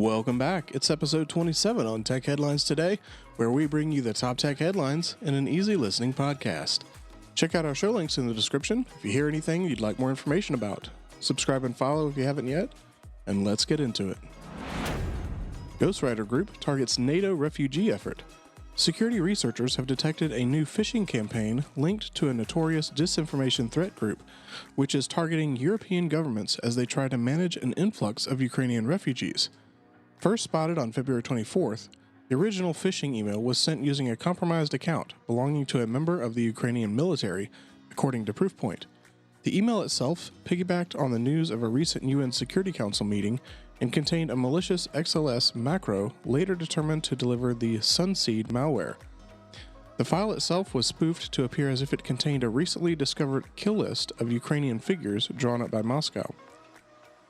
Welcome back. It's episode 27 on Tech Headlines Today, where we bring you the top tech headlines in an easy listening podcast. Check out our show links in the description if you hear anything you'd like more information about. Subscribe and follow if you haven't yet, and let's get into it. Ghostrider Group targets NATO refugee effort. Security researchers have detected a new phishing campaign linked to a notorious disinformation threat group, which is targeting European governments as they try to manage an influx of Ukrainian refugees. First spotted on February 24th, the original phishing email was sent using a compromised account belonging to a member of the Ukrainian military, according to Proofpoint. The email itself piggybacked on the news of a recent UN Security Council meeting and contained a malicious XLS macro later determined to deliver the Sunseed malware. The file itself was spoofed to appear as if it contained a recently discovered kill list of Ukrainian figures drawn up by Moscow.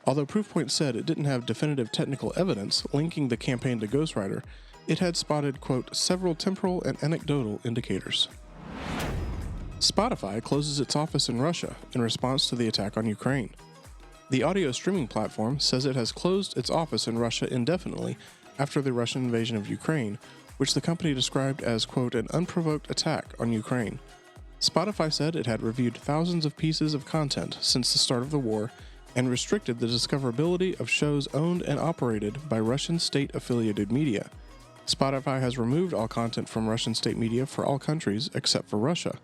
Although Proofpoint said it didn't have definitive technical evidence linking the campaign to Ghostrider, it had spotted, quote, several temporal and anecdotal indicators. Spotify closes its office in Russia in response to the attack on Ukraine. The audio streaming platform says it has closed its office in Russia indefinitely after the Russian invasion of Ukraine, which the company described as, quote, an unprovoked attack on Ukraine. Spotify said it had reviewed thousands of pieces of content since the start of the war and restricted the discoverability of shows owned and operated by Russian state-affiliated media. Spotify has removed all content from Russian state media for all countries except for Russia.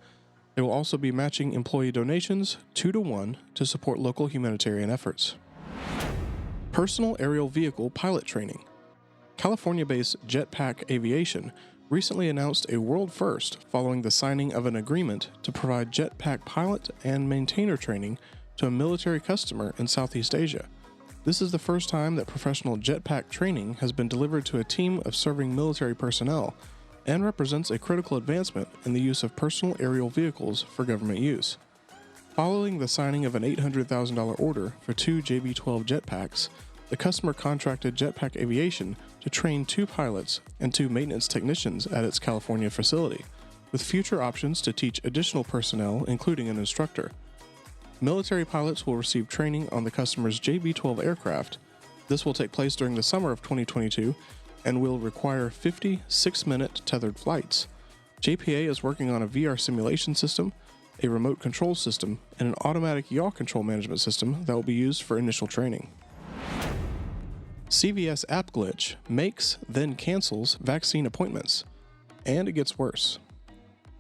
It will also be matching employee donations 2-to-1 to support local humanitarian efforts. Personal aerial vehicle pilot training. California-based Jetpack Aviation recently announced a world first following the signing of an agreement to provide jetpack pilot and maintainer training to a military customer in Southeast Asia. This is the first time that professional jetpack training has been delivered to a team of serving military personnel and represents a critical advancement in the use of personal aerial vehicles for government use. Following the signing of an $800,000 order for 2 JB-12 jetpacks, the customer contracted Jetpack Aviation to train 2 pilots and 2 maintenance technicians at its California facility, with future options to teach additional personnel, including an instructor. Military pilots will receive training on the customer's JB-12 aircraft. This will take place during the summer of 2022 and will require 50 6-minute tethered flights. JPA is working on a VR simulation system, a remote control system, and an automatic yaw control management system that will be used for initial training. CVS app glitch makes, then cancels vaccine appointments. And it gets worse.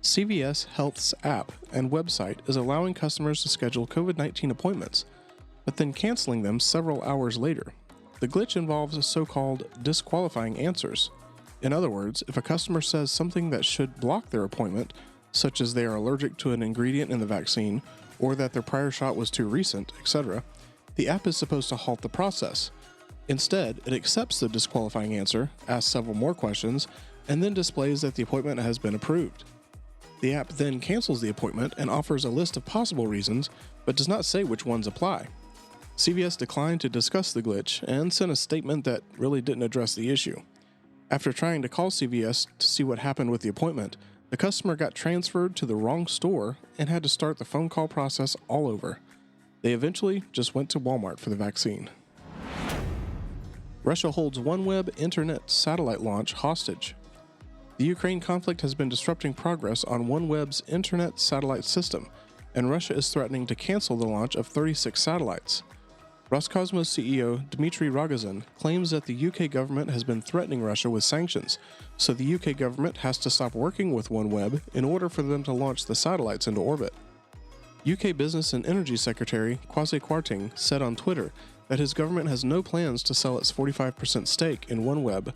CVS Health's app and website is allowing customers to schedule COVID-19 appointments, but then canceling them several hours later. The glitch involves so-called disqualifying answers. In other words, if a customer says something that should block their appointment, such as they are allergic to an ingredient in the vaccine, or that their prior shot was too recent, etc., the app is supposed to halt the process. Instead, it accepts the disqualifying answer, asks several more questions, and then displays that the appointment has been approved. The app then cancels the appointment and offers a list of possible reasons, but does not say which ones apply. CVS declined to discuss the glitch and sent a statement that really didn't address the issue. After trying to call CVS to see what happened with the appointment, the customer got transferred to the wrong store and had to start the phone call process all over. They eventually just went to Walmart for the vaccine. Russia holds OneWeb internet satellite launch hostage. The Ukraine conflict has been disrupting progress on OneWeb's internet satellite system, and Russia is threatening to cancel the launch of 36 satellites. Roscosmos CEO Dmitry Rogozin claims that the UK government has been threatening Russia with sanctions, so the UK government has to stop working with OneWeb in order for them to launch the satellites into orbit. UK Business and Energy Secretary Kwasi Kwarteng said on Twitter that his government has no plans to sell its 45% stake in OneWeb,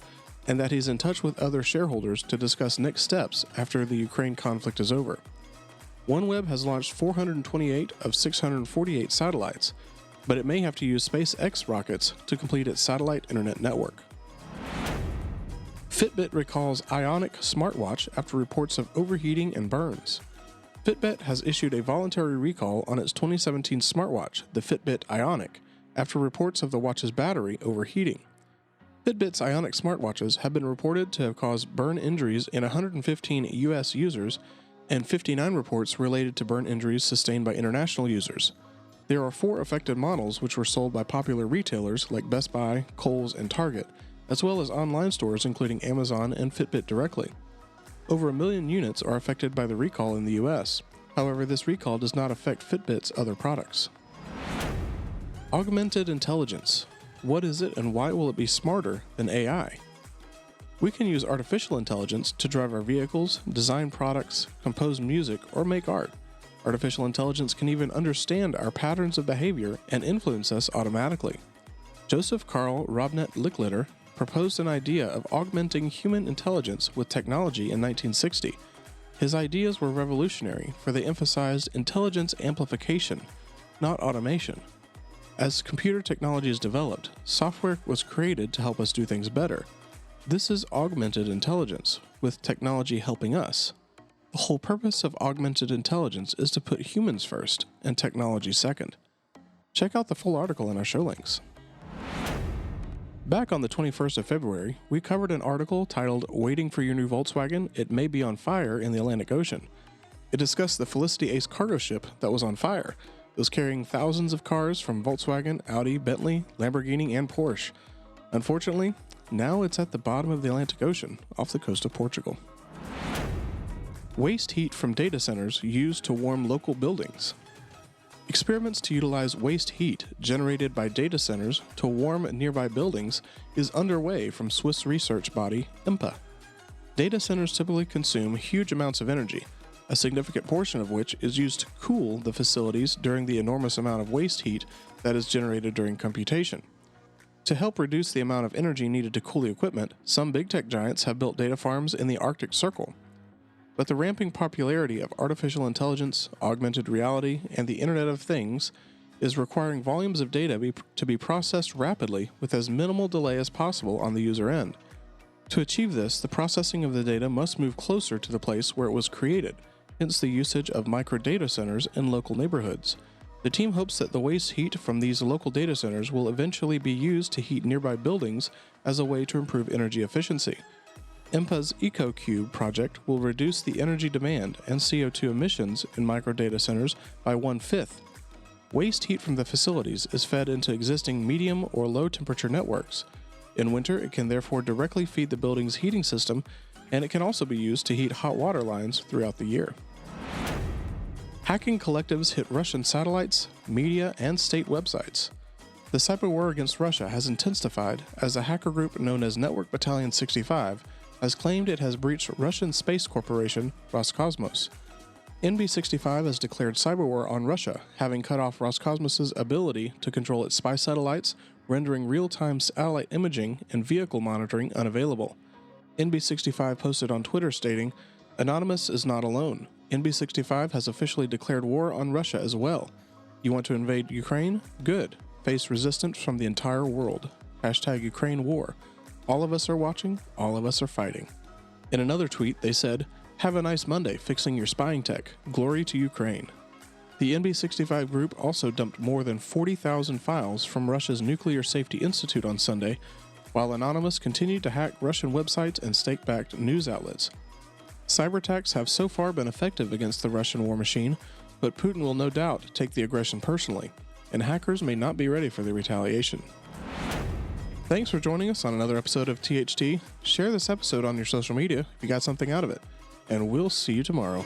and that he's in touch with other shareholders to discuss next steps after the Ukraine conflict is over. OneWeb has launched 428 of 648 satellites, but it may have to use SpaceX rockets to complete its satellite internet network. Fitbit recalls Ionic smartwatch after reports of overheating and burns. Fitbit has issued a voluntary recall on its 2017 smartwatch, the Fitbit Ionic, after reports of the watch's battery overheating. Fitbit's Ionic smartwatches have been reported to have caused burn injuries in 115 U.S. users and 59 reports related to burn injuries sustained by international users. There are 4 affected models which were sold by popular retailers like Best Buy, Kohl's, and Target, as well as online stores including Amazon and Fitbit directly. Over 1 million units are affected by the recall in the US. However, this recall does not affect Fitbit's other products. Augmented Intelligence. What is it and why will it be smarter than AI? We can use artificial intelligence to drive our vehicles, design products, compose music, or make art. Artificial intelligence can even understand our patterns of behavior and influence us automatically. Joseph Carl Robnet Licklider proposed an idea of augmenting human intelligence with technology in 1960. His ideas were revolutionary, for they emphasized intelligence amplification, not automation. As computer technology is developed, software was created to help us do things better. This is augmented intelligence, with technology helping us. The whole purpose of augmented intelligence is to put humans first and technology second. Check out the full article in our show links. Back on the 21st of February, we covered an article titled "Waiting for Your New Volkswagen? It May Be on Fire in the Atlantic Ocean." It discussed the Felicity Ace cargo ship that was on fire. It was carrying thousands of cars from Volkswagen, Audi, Bentley, Lamborghini, and Porsche. Unfortunately, now it's at the bottom of the Atlantic Ocean, off the coast of Portugal. Waste heat from data centers used to warm local buildings. Experiments to utilize waste heat generated by data centers to warm nearby buildings is underway from Swiss research body IMPA. Data centers typically consume huge amounts of energy, a significant portion of which is used to cool the facilities during the enormous amount of waste heat that is generated during computation. To help reduce the amount of energy needed to cool the equipment, some big tech giants have built data farms in the Arctic Circle. But the ramping popularity of artificial intelligence, augmented reality, and the Internet of Things is requiring volumes of data to be processed rapidly with as minimal delay as possible on the user end. To achieve this, the processing of the data must move closer to the place where it was created, hence the usage of micro data centers in local neighborhoods. The team hopes that the waste heat from these local data centers will eventually be used to heat nearby buildings as a way to improve energy efficiency. IMPA's EcoCube project will reduce the energy demand and CO2 emissions in microdata centers by 1/5. Waste heat from the facilities is fed into existing medium or low temperature networks. In winter, it can therefore directly feed the building's heating system, and it can also be used to heat hot water lines throughout the year. Hacking collectives hit Russian satellites, media, and state websites. The cyber war against Russia has intensified as a hacker group known as Network Battalion 65 has claimed it has breached Russian space corporation Roscosmos. NB65 has declared cyber war on Russia, having cut off Roscosmos' ability to control its spy satellites, rendering real-time satellite imaging and vehicle monitoring unavailable. NB65 posted on Twitter stating, "Anonymous is not alone. NB65 has officially declared war on Russia as well. You want to invade Ukraine? Good. Face resistance from the entire world. #Ukraine war. All of us are watching, all of us are fighting." In another tweet, they said, "Have a nice Monday fixing your spying tech. Glory to Ukraine." The NB65 group also dumped more than 40,000 files from Russia's Nuclear Safety Institute on Sunday, while Anonymous continued to hack Russian websites and state-backed news outlets. Cyber attacks have so far been effective against the Russian war machine, but Putin will no doubt take the aggression personally, and hackers may not be ready for the retaliation. Thanks for joining us on another episode of THT. Share this episode on your social media if you got something out of it, and we'll see you tomorrow.